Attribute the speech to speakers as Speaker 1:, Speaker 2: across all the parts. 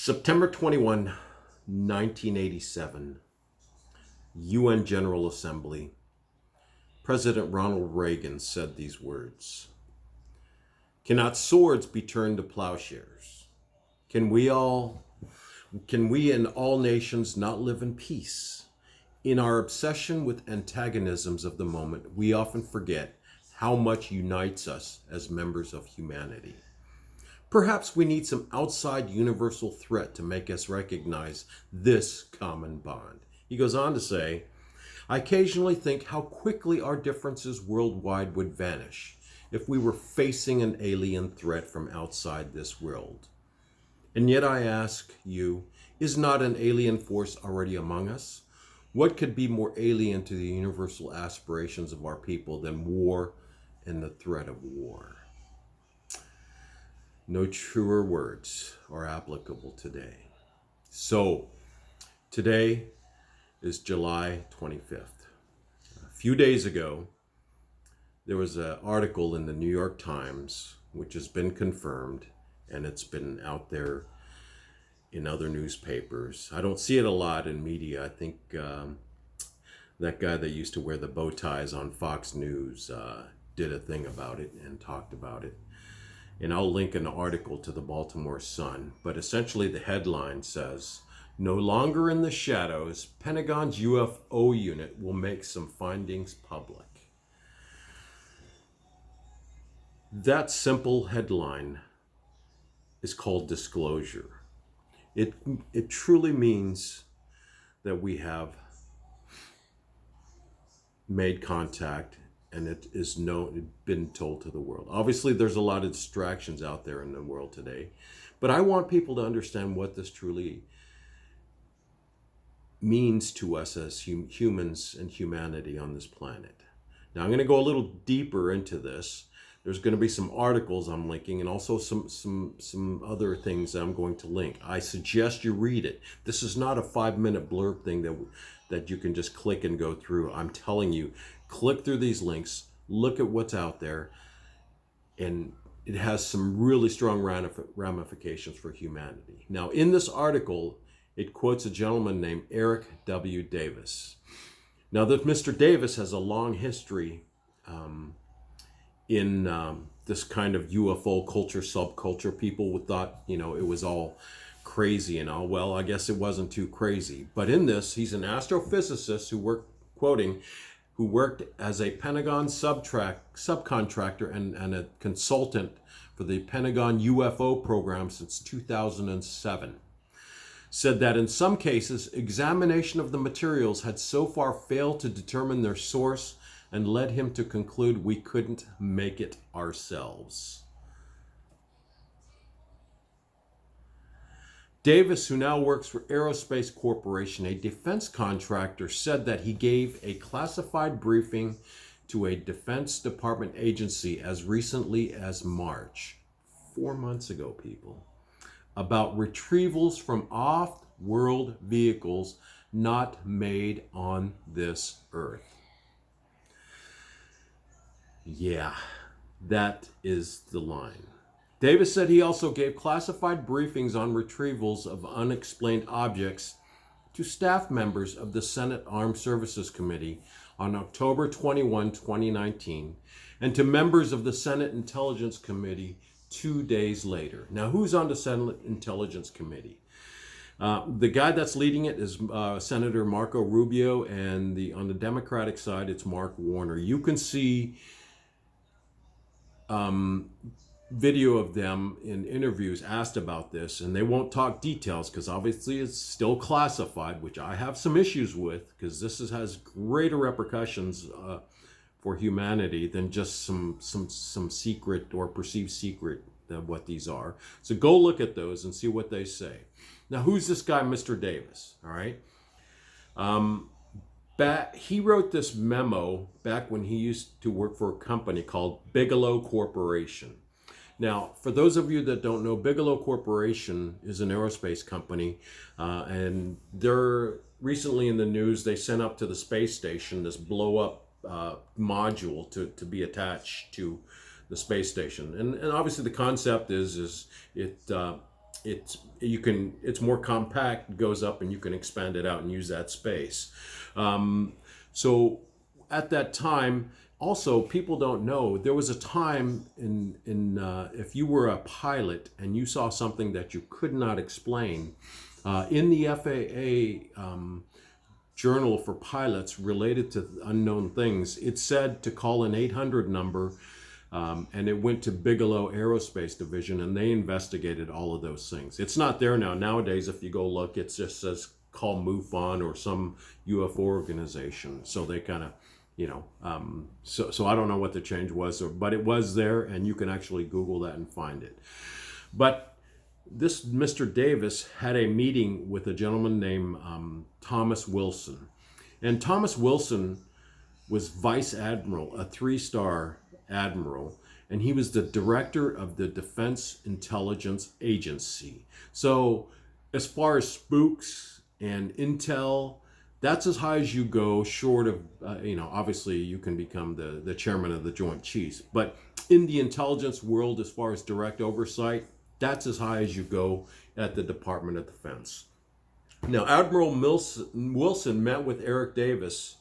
Speaker 1: September 21, 1987, UN General Assembly. President Ronald Reagan said these words: "Cannot swords be turned to plowshares? Can we in all nations not live in peace? In our obsession with antagonisms of the moment, we often forget how much unites us as members of humanity. Perhaps we need some outside universal threat to make us recognize this common bond." He goes on to say, "I occasionally think how quickly our differences worldwide would vanish if we were facing an alien threat from outside this world. And yet I ask you, is not an alien force already among us? What could be more alien to the universal aspirations of our people than war and the threat of war?" No truer words are applicable today. So, today is July 25th. A few days ago, there was an article in the New York Times, which has been confirmed, and it's been out there in other newspapers. I don't see it a lot in media. I think that guy that used to wear the bow ties on Fox News did a thing about it and talked about it. And I'll link an article to the Baltimore Sun. But essentially the headline says, "No longer in the shadows, Pentagon's UFO unit will make some findings public." That simple headline is called disclosure. It truly means that we have made contact and it is been told to the world. Obviously, there's a lot of distractions out there in the world today, but I want people to understand what this truly means to us as humans and humanity on this planet. Now, I'm going to go a little deeper into this. There's going to be some articles I'm linking and also some other things that I'm going to link. I suggest you read it. This is not a 5-minute blurb thing that you can just click and go through. I'm telling you, click through these links, look at what's out there, and it has some really strong ramifications for humanity. Now, in this article, it quotes a gentleman named Eric W. Davis. Now, that Mr. Davis has a long history in this kind of UFO culture, subculture. People thought, it was all crazy and all. Well, I guess it wasn't too crazy. But in this, he's an astrophysicist who worked as a Pentagon subcontractor and a consultant for the Pentagon UFO program since 2007. Said that in some cases, examination of the materials had so far failed to determine their source and led him to conclude we couldn't make it ourselves. Davis, who now works for Aerospace Corporation, a defense contractor, said that he gave a classified briefing to a Defense Department agency as recently as March, 4 months ago, people, about retrievals from off-world vehicles not made on this earth. Yeah, that is the line. Davis said he also gave classified briefings on retrievals of unexplained objects to staff members of the Senate Armed Services Committee on October 21, 2019, and to members of the Senate Intelligence Committee 2 days later. Now, who's on the Senate Intelligence Committee? The guy that's leading it is Senator Marco Rubio, and on the Democratic side, it's Mark Warner. You can see video of them in interviews asked about this, and they won't talk details because obviously it's still classified, which I have some issues with because this has greater repercussions for humanity than just some secret or perceived secret of what these are. So go look at those and see what they say. Now, who's this guy, Mr. Davis? All right. He wrote this memo back when he used to work for a company called Bigelow Corporation. Now, for those of you that don't know, Bigelow Corporation is an aerospace company, and they're recently in the news. They sent up to the space station this blow-up module to be attached to the space station, and obviously the concept is it it's more compact, goes up, and you can expand it out and use that space. So at that time, also people don't know, there was a time in if you were a pilot and you saw something that you could not explain, in the FAA journal for pilots related to unknown things, it said to call an 800 number, and it went to Bigelow Aerospace Division, and they investigated all of those things. It's not there now. Nowadays, if you go look, it just says call MUFON or some UFO organization. So they kind of, so I don't know what the change was, but it was there, and you can actually Google that and find it. But this Mr. Davis had a meeting with a gentleman named Thomas Wilson. And Thomas Wilson was Vice Admiral, a 3-star admiral, and he was the director of the Defense Intelligence Agency. So as far as spooks and intel, that's as high as you go, short of, obviously you can become the chairman of the Joint Chiefs. But in the intelligence world, as far as direct oversight, that's as high as you go at the Department of Defense. Now, Admiral Wilson met with Eric Davis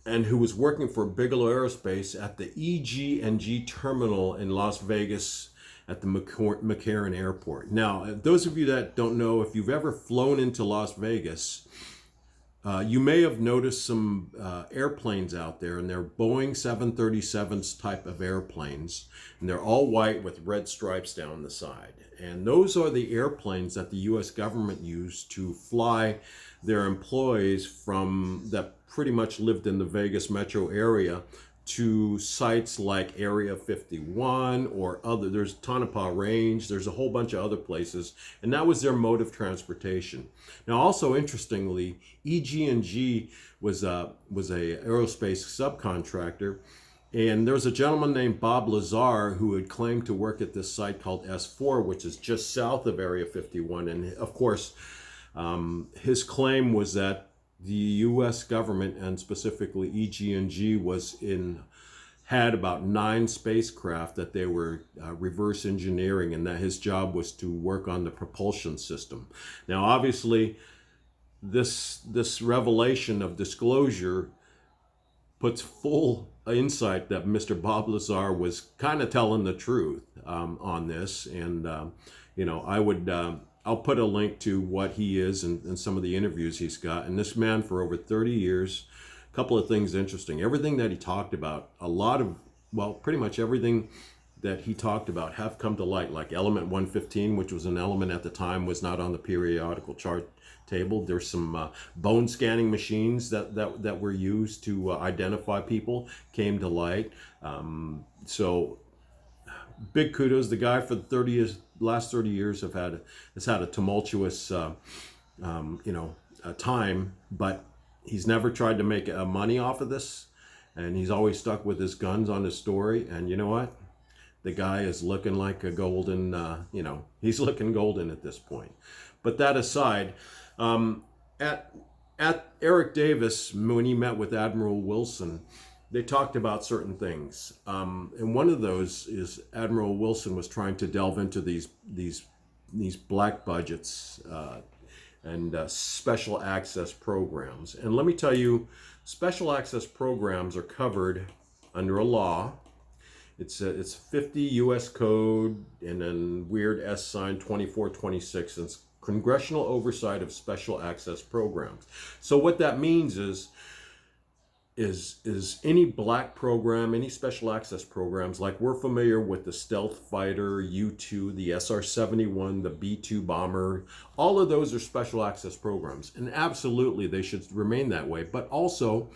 Speaker 1: who was working for Bigelow Aerospace at the EG&G terminal in Las Vegas at the McCarran Airport. Now, those of you that don't know, if you've ever flown into Las Vegas, you may have noticed some airplanes out there, and they're Boeing 737s type of airplanes, and they're all white with red stripes down the side. And those are the airplanes that the U.S. government used to fly their employees from that pretty much lived in the Vegas metro area to sites like Area 51 or there's Tonopah Range, there's a whole bunch of other places, and that was their mode of transportation. Now, also interestingly, EG&G was a aerospace subcontractor, and there was a gentleman named Bob Lazar who had claimed to work at this site called S4, which is just south of Area 51, and of course, his claim was that the U.S. government, and specifically EG&G, had about 9 spacecraft that they were reverse engineering, and that his job was to work on the propulsion system. Now, obviously, this revelation of disclosure puts full insight that Mr. Bob Lazar was kind of telling the truth on this, and I'll put a link to what he is and some of the interviews he's got. And this man, for over 30 years, a couple of things interesting. Everything that he talked about, pretty much everything that he talked about have come to light, like element 115, which was an element at the time, was not on the periodical chart table. There's some bone scanning machines that were used to identify people, came to light. So big kudos. The guy for the last 30 years has had a tumultuous time, but he's never tried to make money off of this, and he's always stuck with his guns on his story. And you know what? The guy is looking like a golden, he's looking golden at this point. But that aside, at Eric Davis, when he met with Admiral Wilson, they talked about certain things. And one of those is Admiral Wilson was trying to delve into these black budgets and special access programs. And let me tell you, special access programs are covered under a law. It's 50 U.S. code and then weird S sign 2426. It's congressional oversight of special access programs. So what that means is any black program, any special access programs, like we're familiar with the stealth fighter, U-2, the SR-71, the B-2 bomber, all of those are special access programs. And absolutely, they should remain that way. But also,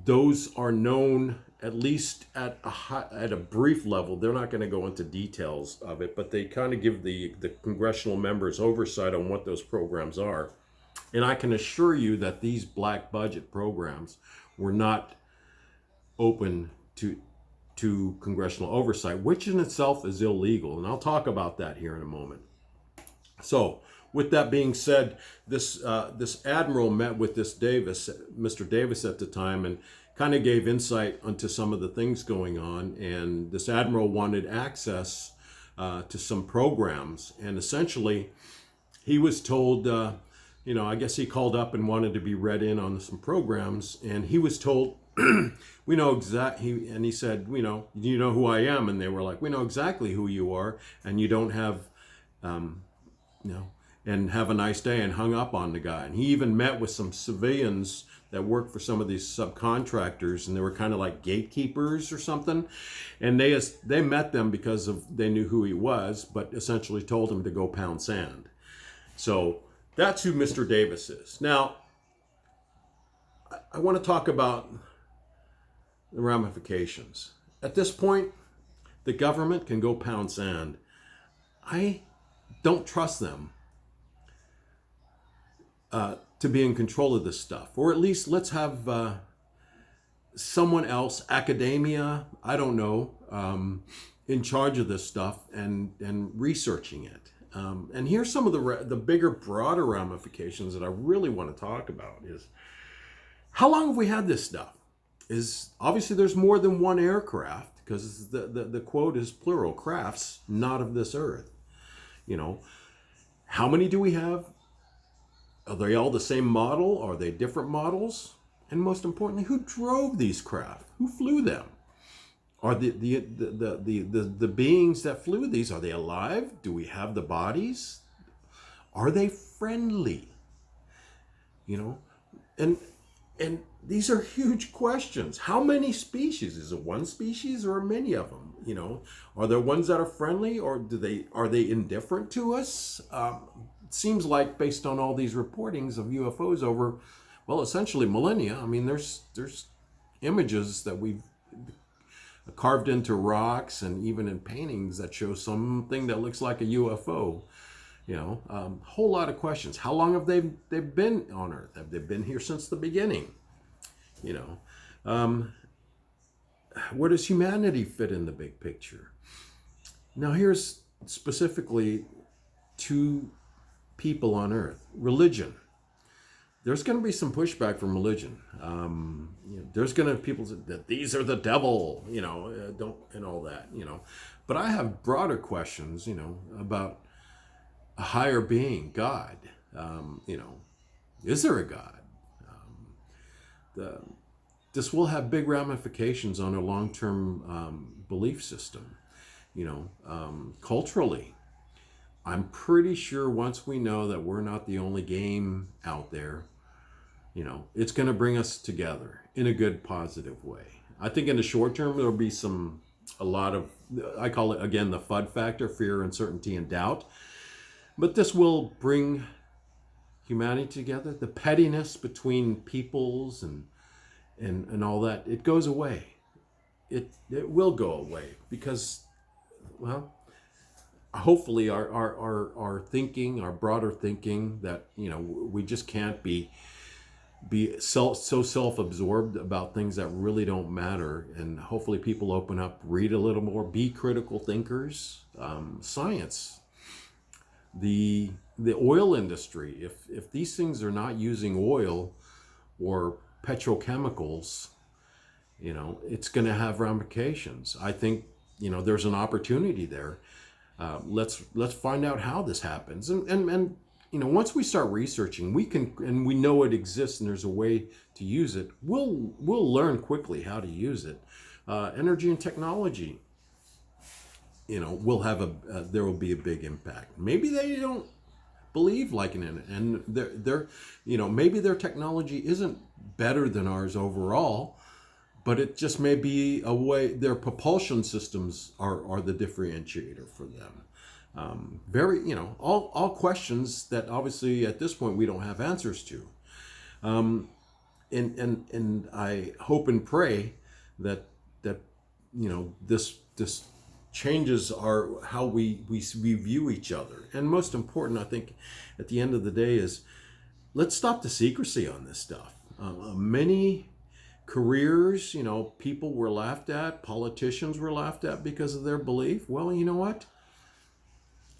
Speaker 1: those are known, at least at a brief level. They're not going to go into details of it, but they kind of give the congressional members oversight on what those programs are. And I can assure you that these black budget programs were not open to congressional oversight, which in itself is illegal. And I'll talk about that here in a moment. So with that being said, this admiral met with this Mr. Davis at the time, and kind of gave insight onto some of the things going on. And this admiral wanted access to some programs. And essentially, he was told, I guess he called up and wanted to be read in on some programs. And he was told, we know exactly, and he said, you know who I am? And they were like, we know exactly who you are. And you don't have, and have a nice day, and hung up on the guy. And he even met with some civilians that worked for some of these subcontractors, and they were kind of like gatekeepers or something. And they met them because they knew who he was, but essentially told him to go pound sand. So that's who Mr. Davis is. Now, I want to talk about the ramifications. At this point, the government can go pound sand. I don't trust them to be in control of this stuff. Or at least let's have someone else, academia, I don't know, in charge of this stuff and researching it. And here's some of the bigger, broader ramifications that I really want to talk about is, how long have we had this stuff? Is obviously there's more than one aircraft, because the quote is plural, crafts not of this earth. How many do we have? Are they all the same model? Are they different models? And most importantly, who drove these craft? Who flew them? Are the beings that flew these, are they alive? Do we have the bodies? Are they friendly? And these are huge questions. How many species? Is it one species or many of them? Are there ones that are friendly, or are they indifferent to us? It seems like, based on all these reportings of UFOs over, well, essentially millennia. I mean, there's images that we've carved into rocks and even in paintings that show something that looks like a UFO. Whole lot of questions. How long have they been on Earth? Have they been here since the beginning? Where does humanity fit in the big picture? Now, here's specifically two people on Earth. Religion. There's going to be some pushback from religion. There's going to be people that these are the devil, don't, and all that, But I have broader questions, about a higher being, God. Is there a God? This will have big ramifications on a long-term belief system, culturally. I'm pretty sure once we know that we're not the only game out there, it's going to bring us together in a good, positive way. I think in the short term, there'll be a lot of, I call it, again, the FUD factor, fear, uncertainty, and doubt. But this will bring humanity together. The pettiness between peoples and all that, it goes away. It will go away because, well, hopefully our thinking, our broader thinking, that we just can't be so self-absorbed about things that really don't matter, and hopefully people open up, read a little more, be critical thinkers. Science, the oil industry, if these things are not using oil or petrochemicals, it's going to have ramifications. I think there's an opportunity there. Let's find out how this happens, and once we start researching, we can, and we know it exists, and there's a way to use it. We'll learn quickly how to use it. Energy and technology, will have there will be a big impact. Maybe they don't believe like in it, and they're maybe their technology isn't better than ours overall. But it just may be a way, their propulsion systems are the differentiator for them. All questions that obviously at this point we don't have answers to. And I hope and pray that this changes how we view each other. And most important, I think, at the end of the day is, let's stop the secrecy on this stuff. Many careers, people were laughed at, politicians were laughed at because of their belief. Well, you know what?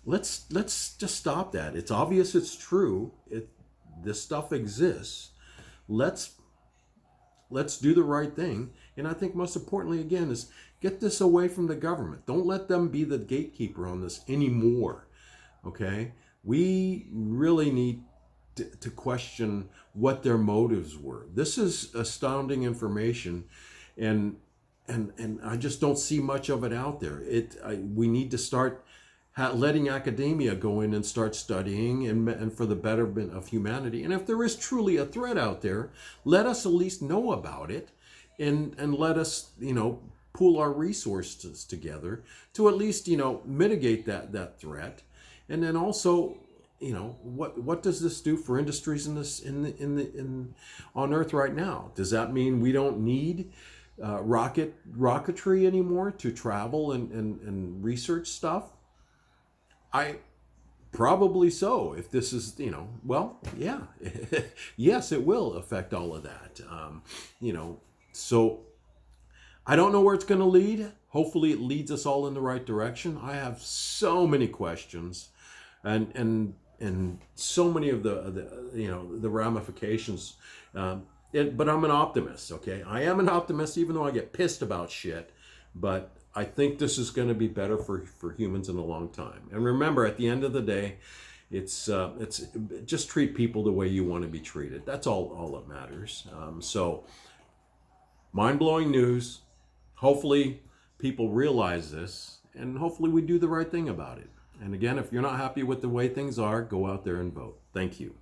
Speaker 1: Let's just stop that. It's obvious, it's true. This stuff exists. Let's do the right thing. And I think most importantly, again, is Get this away from the government. Don't let them be the gatekeeper on this anymore. Okay? We really need to question what their motives were. This is astounding information, and I just don't see much of it out there. We need to start letting academia go in and start studying and for the betterment of humanity. And if there is truly a threat out there, let us at least know about it, and let us, pool our resources together to at least, mitigate that threat. And then also, what does this do for industries on Earth right now? Does that mean we don't need rocketry anymore to travel and research stuff? I probably so. If this is, well, yeah, yes, it will affect all of that. So I don't know where it's going to lead. Hopefully, it leads us all in the right direction. I have so many questions, and so many of the ramifications. But I'm an optimist. Okay, I am an optimist, even though I get pissed about shit. But I think this is going to be better for humans in a long time. And remember, at the end of the day, it's just treat people the way you want to be treated. That's all that matters. So mind-blowing news. Hopefully people realize this, and hopefully we do the right thing about it. And again, if you're not happy with the way things are, go out there and vote. Thank you.